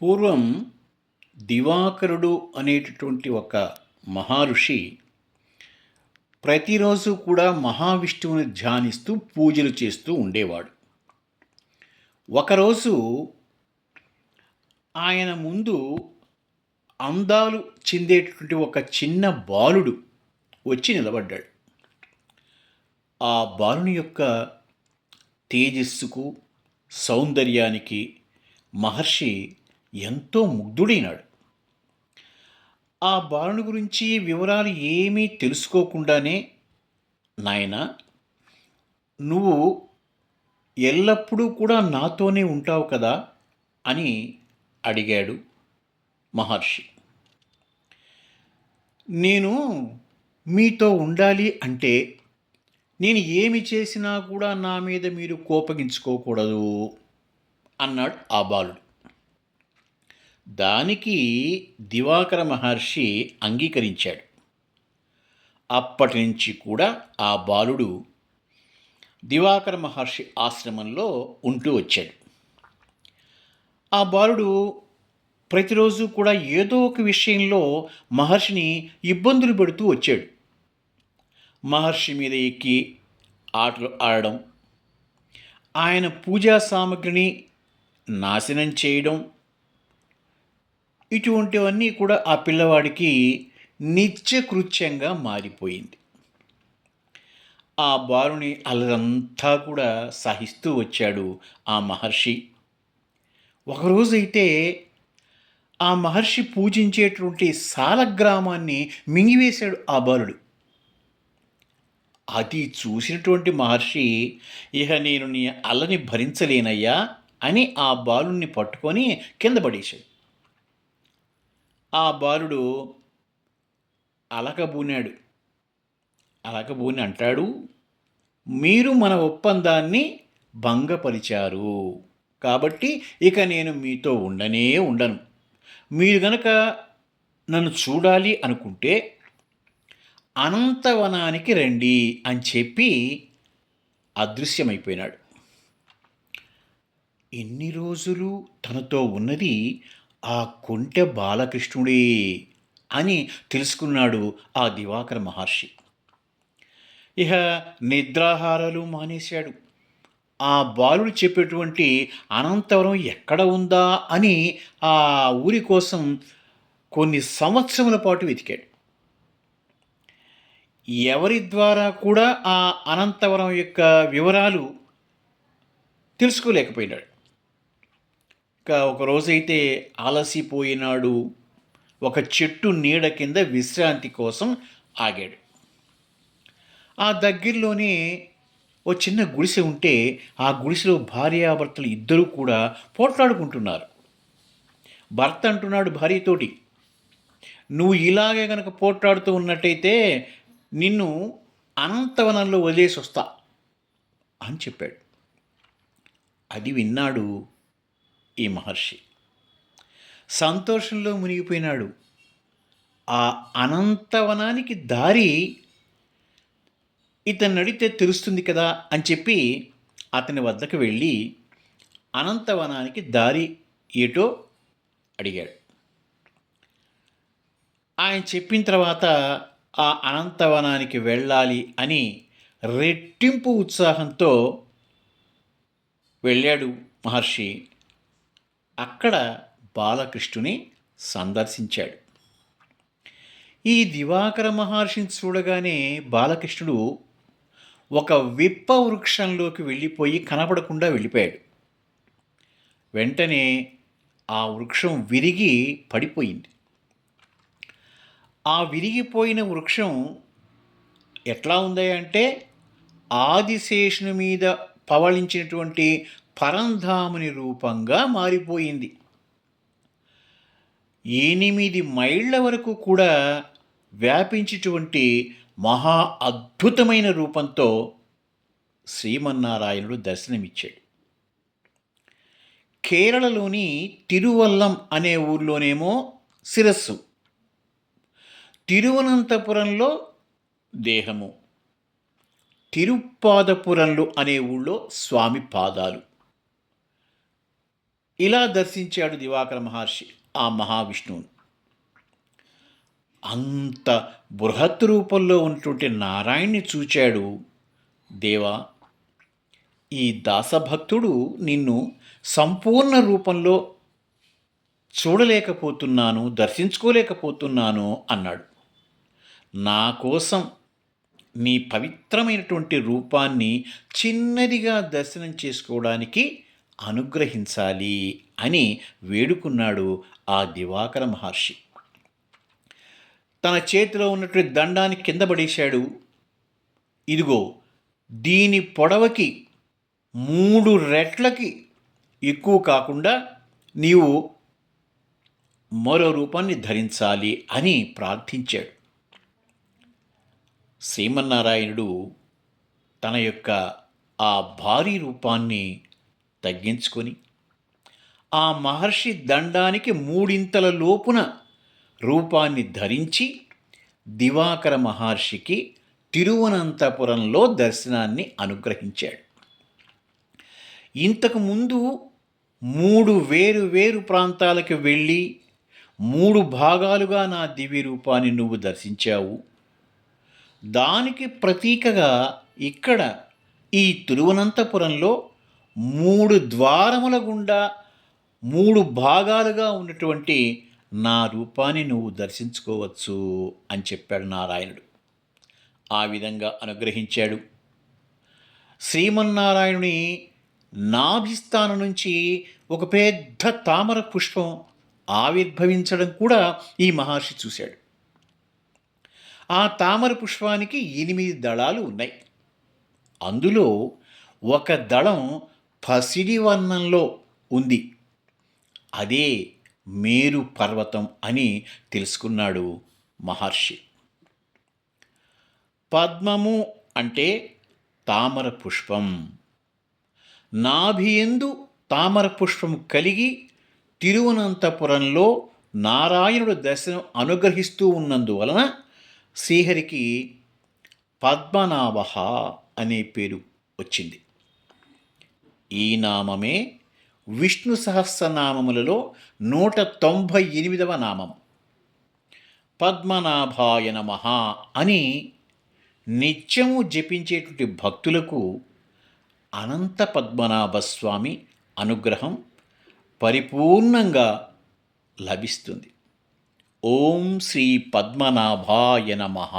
పూర్వం దివాకరుడు అనేటటువంటి ఒక మహర్షి ప్రతిరోజు కూడా మహావిష్ణువుని ధ్యానిస్తూ పూజలు చేస్తూ ఉండేవాడు. ఒకరోజు ఆయన ముందు అందాలు చెందేటటువంటి ఒక చిన్న బాలుడు వచ్చి నిలబడ్డాడు. ఆ బాలుని యొక్క తేజస్సుకు, సౌందర్యానికి మహర్షి ఎంతో ముగ్ధుడైనాడు. ఆ బాలుని గురించి వివరాలు ఏమీ తెలుసుకోకుండానే, నాయనా, నువ్వు ఎల్లప్పుడూ కూడా నాతోనే ఉంటావు కదా అని అడిగాడు మహర్షి. నేను మీతో ఉండాలి అంటే నేను ఏమి చేసినా కూడా నా మీద మీరు కోపగించుకోకూడదు అన్నాడు ఆ బాలుడు. దానికి దివాకర మహర్షి అంగీకరించాడు. అప్పటి నుంచి కూడా ఆ బాలుడు దివాకర మహర్షి ఆశ్రమంలో ఉంటూ వచ్చాడు. ఆ బాలుడు ప్రతిరోజు కూడా ఏదో ఒక విషయంలో మహర్షిని ఇబ్బందులు పెడుతూ వచ్చాడు. మహర్షి మీద ఎక్కి ఆటలు ఆడడం, ఆయన పూజా సామగ్రిని నాశనం చేయడం, ఇటువంటివన్నీ కూడా ఆ పిల్లవాడికి నిత్యకృత్యంగా మారిపోయింది. ఆ బాలుని అల్లరంతా కూడా సహిస్తూ వచ్చాడు ఆ మహర్షి. ఒకరోజైతే ఆ మహర్షి పూజించేటువంటి సాలగ్రామాన్ని మింగివేశాడు ఆ బాలుడు. అది చూసినటువంటి మహర్షి, ఇహ నేను నీ అల్లని భరించలేనయ్యా అని ఆ బాలుని పట్టుకొని కింద పడేశాడు. ఆ బాలుడు అలకబూనాడు. అలకబూని అంటాడు, మీరు మన ఒప్పందాన్ని భంగపరిచారు, కాబట్టి ఇక నేను మీతో ఉండను. మీరు గనక నన్ను చూడాలి అనుకుంటే అనంతవనానికి రండి అని చెప్పి అదృశ్యమైపోయినాడు. ఇన్ని రోజులు తనతో ఉన్నది ఆ కొంటె బాలకృష్ణుడే అని తెలుసుకున్నాడు ఆ దివాకర మహర్షి. ఇహ నిద్రాహారాలు మానేశాడు. ఆ బాలుడు చెప్పేటువంటి అనంతవరం ఎక్కడ ఉందా అని ఆ ఊరి కోసం కొన్ని సంవత్సరముల పాటు వెతికాడు. ఎవరి ద్వారా కూడా ఆ అనంతవరం యొక్క వివరాలు తెలుసుకోలేకపోయినాడు. ఒకరోజైతే అలసిపోయినాడు. ఒక చెట్టు నీడ కింద విశ్రాంతి కోసం ఆగాడు. ఆ దగ్గరలోనే ఓ చిన్న గుడిసె ఉంటే ఆ గుడిసెలో భార్యాభర్తలు ఇద్దరూ కూడా పోట్లాడుకుంటున్నారు. భర్త అంటున్నాడు భార్యతోటి, నువ్వు ఇలాగే కనుక పోట్లాడుతూ ఉన్నట్టయితే నిన్ను అనంతవనంలో వదిలేసి వస్తా అని చెప్పాడు. అది విన్నాడు ఈ మహర్షి. సంతోషంలో మునిగిపోయినాడు. ఆ అనంతవనానికి దారి ఇతన్ని అడిగితే తెలుస్తుంది కదా అని చెప్పి అతని వద్దకు వెళ్ళి అనంతవనానికి దారి ఏటో అడిగాడు. ఆయన చెప్పిన తర్వాత ఆ అనంతవనానికి వెళ్ళాలి అని రెట్టింపు ఉత్సాహంతో వెళ్ళాడు మహర్షి. అక్కడ బాలకృష్ణుని సందర్శించాడు. ఈ దివాకర మహర్షిని చూడగానే బాలకృష్ణుడు ఒక విప్ప వృక్షంలోకి వెళ్ళిపోయి కనపడకుండా వెళ్ళిపోయాడు. వెంటనే ఆ వృక్షం విరిగి పడిపోయింది. ఆ విరిగిపోయిన వృక్షం ఎట్లా ఉంది అంటే ఆదిశేషుని మీద పవళించినటువంటి పరంధాముని రూపంగా మారిపోయింది. 8 మైళ్ళ వరకు కూడా వ్యాపించేటువంటి మహా అద్భుతమైన రూపంతో శ్రీమన్నారాయణుడు దర్శనమిచ్చాడు. కేరళలోని తిరువల్లం అనే ఊర్లోనేమో శిరస్సు, తిరువనంతపురంలో దేహము, తిరుప్పాదపురంలో అనే ఊళ్ళో స్వామి పాదాలు. ఇలా దర్శించాడు దివాకర మహర్షి ఆ మహావిష్ణువును. అంత బృహత్ రూపంలో ఉన్నటువంటి నారాయణ్ణి చూచాడు. దేవా, ఈ దాసభక్తుడు నిన్ను సంపూర్ణ రూపంలో చూడలేకపోతున్నాను, దర్శించుకోలేకపోతున్నాను అన్నాడు. నా కోసం నీ పవిత్రమైనటువంటి రూపాన్ని చిన్నదిగా దర్శనం చేసుకోవడానికి అనుగ్రహించాలి అని వేడుకున్నాడు ఆ దివాకర మహర్షి. తన చేతిలో ఉన్నటువంటి దండాన్ని కింద పడేశాడు. ఇదిగో, దీని పొడవకి 3 రెట్లకి ఎక్కువ కాకుండా నీవు మరో రూపాన్ని ధరించాలి అని ప్రార్థించాడు. శ్రీమన్నారాయణుడు తన యొక్క ఆ భారీ రూపాన్ని తగ్గించుకొని ఆ మహర్షి దండానికి 3 లోపున రూపాన్ని ధరించి దివాకర మహర్షికి తిరువనంతపురంలో దర్శనాన్ని అనుగ్రహించాడు. ఇంతకుముందు 3 వేరు ప్రాంతాలకు వెళ్ళి 3 భాగాలుగా నా దివ్య రూపాన్ని నువ్వు దర్శించావు. దానికి ప్రతీకగా ఇక్కడ ఈ తిరువనంతపురంలో 3 ద్వారముల గుండా 3 భాగాలుగా ఉన్నటువంటి నా రూపాన్ని నువ్వు దర్శించుకోవచ్చు అని చెప్పాడు నారాయణుడు. ఆ విధంగా అనుగ్రహించాడు. శ్రీమన్నారాయణుని నాభిస్థానం నుంచి ఒక పెద్ద తామర పుష్పం ఆవిర్భవించడం కూడా ఈ మహర్షి చూశాడు. ఆ తామర పుష్పానికి 8 దళాలు ఉన్నాయి. అందులో ఒక దళం పసిడి వర్ణంలో ఉంది. అదే మేరు పర్వతం అని తెలుసుకున్నాడు మహర్షి. పద్మము అంటే తామర పుష్పం. నాభియందు తామర పుష్పం కలిగి తిరువనంతపురంలో నారాయణుడు దర్శనం అనుగ్రహిస్తూ ఉన్నందువలన శ్రీహరికి పద్మనాభ అనే పేరు వచ్చింది. ఈ నామమే విష్ణు సహస్రనామములలో 198వ నామం. పద్మనాభాయ నమః అని నిత్యము జపించేటువంటి భక్తులకు అనంత పద్మనాభస్వామి అనుగ్రహం పరిపూర్ణంగా లభిస్తుంది. ఓం శ్రీ పద్మనాభాయ నమః.